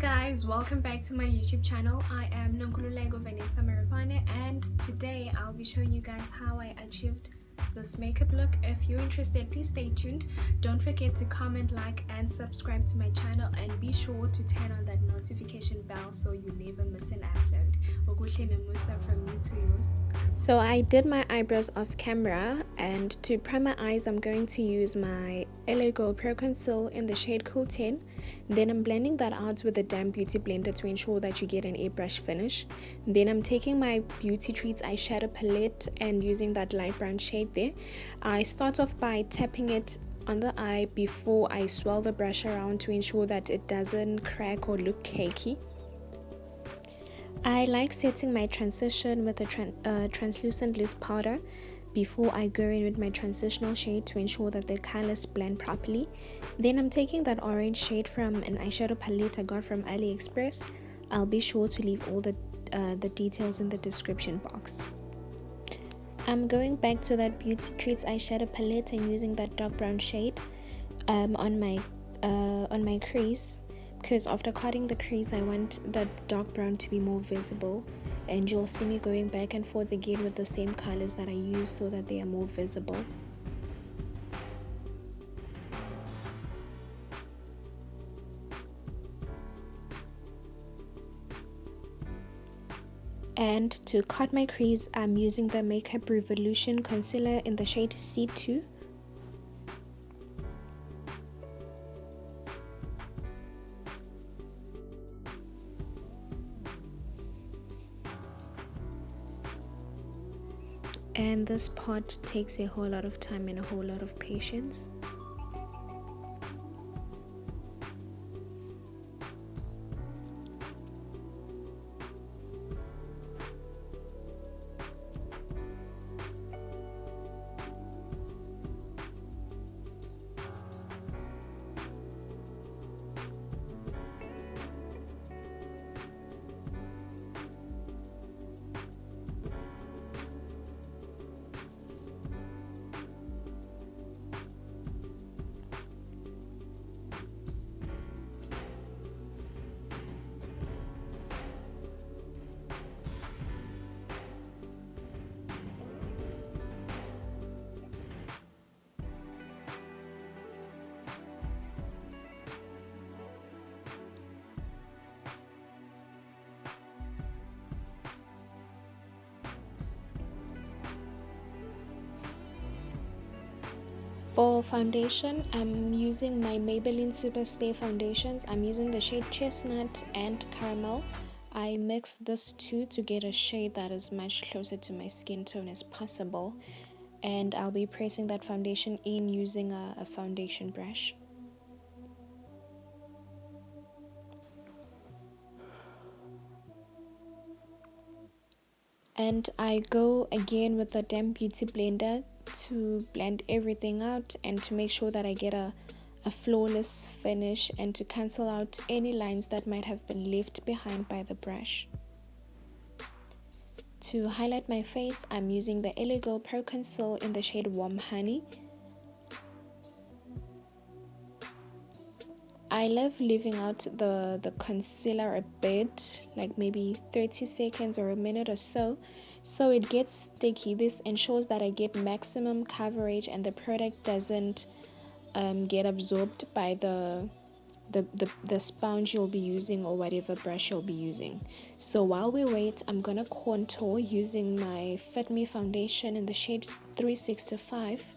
guys, welcome back to my YouTube channel. I am Nonkululego Vanessa Maripane, and today I'll be showing you guys how I achieved this makeup look. If you're interested, please stay tuned. Don't forget to comment, like and subscribe to my channel, and be sure to turn on that notification bell so you never miss an upload. Musa from me to yours. So I did my eyebrows off camera, and to prime my eyes I'm going to use my LA Girl Pro Conceal in the shade Cool 10. Then I'm blending that out with the damp beauty blender to ensure that you get an airbrush finish. Then I'm taking my Beauty Treats eyeshadow palette and using that light brown shade there. I start off by tapping it on the eye before I swirl the brush around to ensure that it doesn't crack or look cakey. I like setting my transition with a translucent loose powder before I go in with my transitional shade to ensure that the colors blend properly. Then I'm taking that orange shade from an eyeshadow palette I got from AliExpress. I'll be sure to leave all the details in the description box. I'm going back to that Beauty Treats eyeshadow palette and using that dark brown shade on my crease, because after cutting the crease I want that dark brown to be more visible, and you'll see me going back and forth again with the same colors that I use so that they are more visible. And to cut my crease, I'm using the Makeup Revolution concealer in the shade C2. And this part takes a whole lot of time and a whole lot of patience. For foundation, I'm using my Maybelline Superstay foundations. I'm using the shade Chestnut and Caramel. I mix these two to get a shade that is much closer to my skin tone as possible. And I'll be pressing that foundation in using a foundation brush. And I go again with the damp beauty blender to blend everything out and to make sure that I get a flawless finish, and to cancel out any lines that might have been left behind by the brush. To highlight my face, I'm using the LA Girl Pro Conceal in the shade Warm Honey. I love leaving out the concealer a bit, like maybe 30 seconds or a minute or so it gets sticky. This ensures that I get maximum coverage and the product doesn't get absorbed by the sponge you'll be using or whatever brush you'll be using. So while we wait, I'm gonna contour using my Fit Me foundation in the shade 365.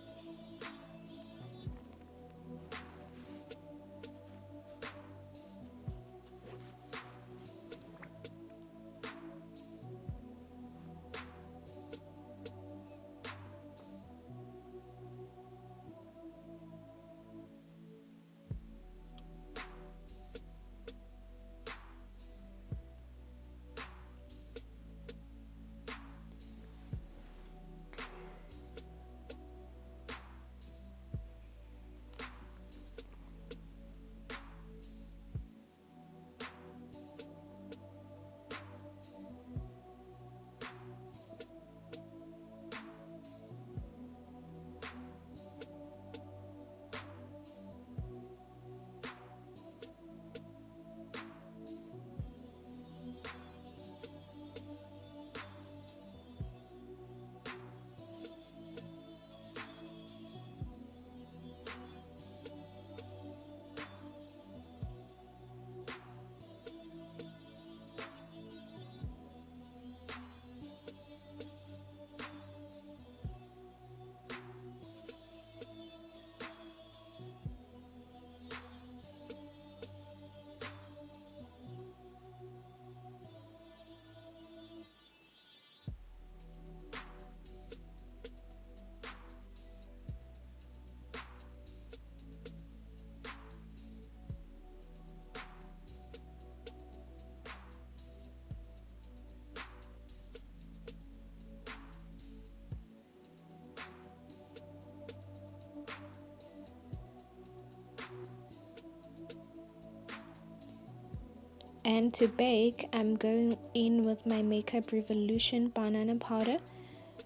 And to bake, I'm going in with my Makeup Revolution banana powder.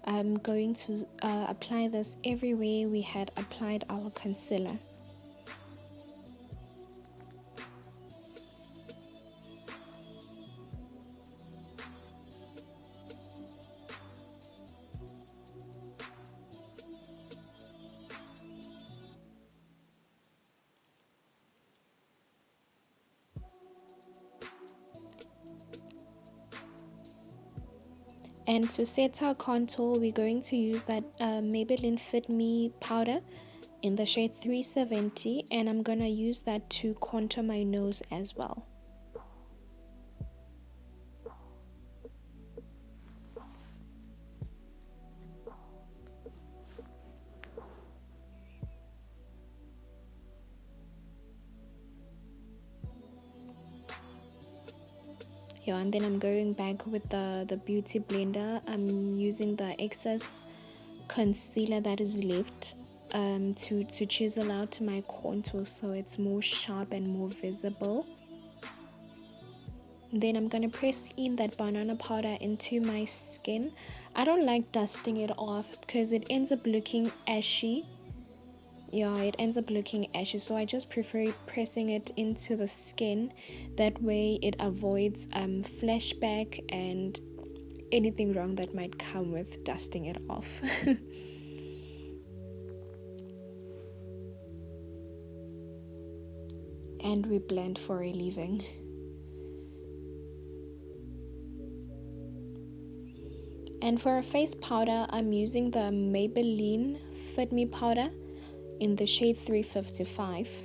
I'm going to apply this everywhere we had applied our concealer. And to set our contour, we're going to use that Maybelline FIT Me powder in the shade 370, and I'm gonna use that to contour my nose as well. Yeah, and then I'm going back with the beauty blender. I'm using the excess concealer that is left to chisel out my contour so it's more sharp and more visible. Then I'm gonna press in that banana powder into my skin. I don't like dusting it off because it ends up looking ashy. Yeah, it ends up looking ashy, so I just prefer pressing it into the skin. That way it avoids flashback and anything wrong that might come with dusting it off. And we blend for a leave-in. And for a face powder, I'm using the Maybelline FIT Me powder in the shade 355.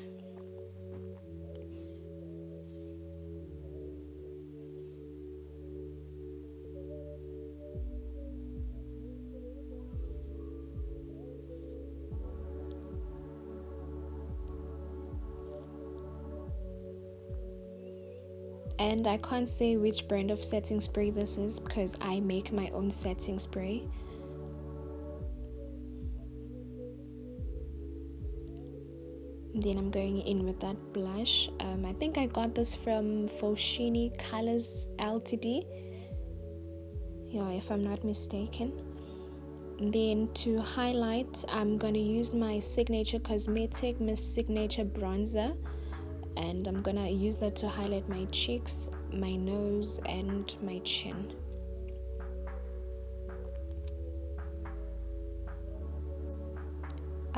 And I can't say which brand of setting spray this is because I make my own setting spray. Then I'm going in with that blush. I think I got this from Foschini Colors Ltd. Yeah, if I'm not mistaken. Then to highlight, I'm gonna use my Signature Cosmetic Miss Signature bronzer, and I'm gonna use that to highlight my cheeks, my nose, and my chin.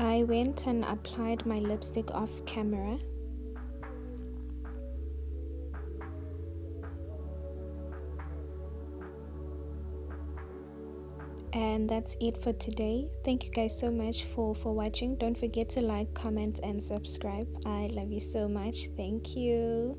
I went and applied my lipstick off camera. And that's it for today. Thank you guys so much for watching. Don't forget to like, comment, and subscribe. I love you so much. Thank you.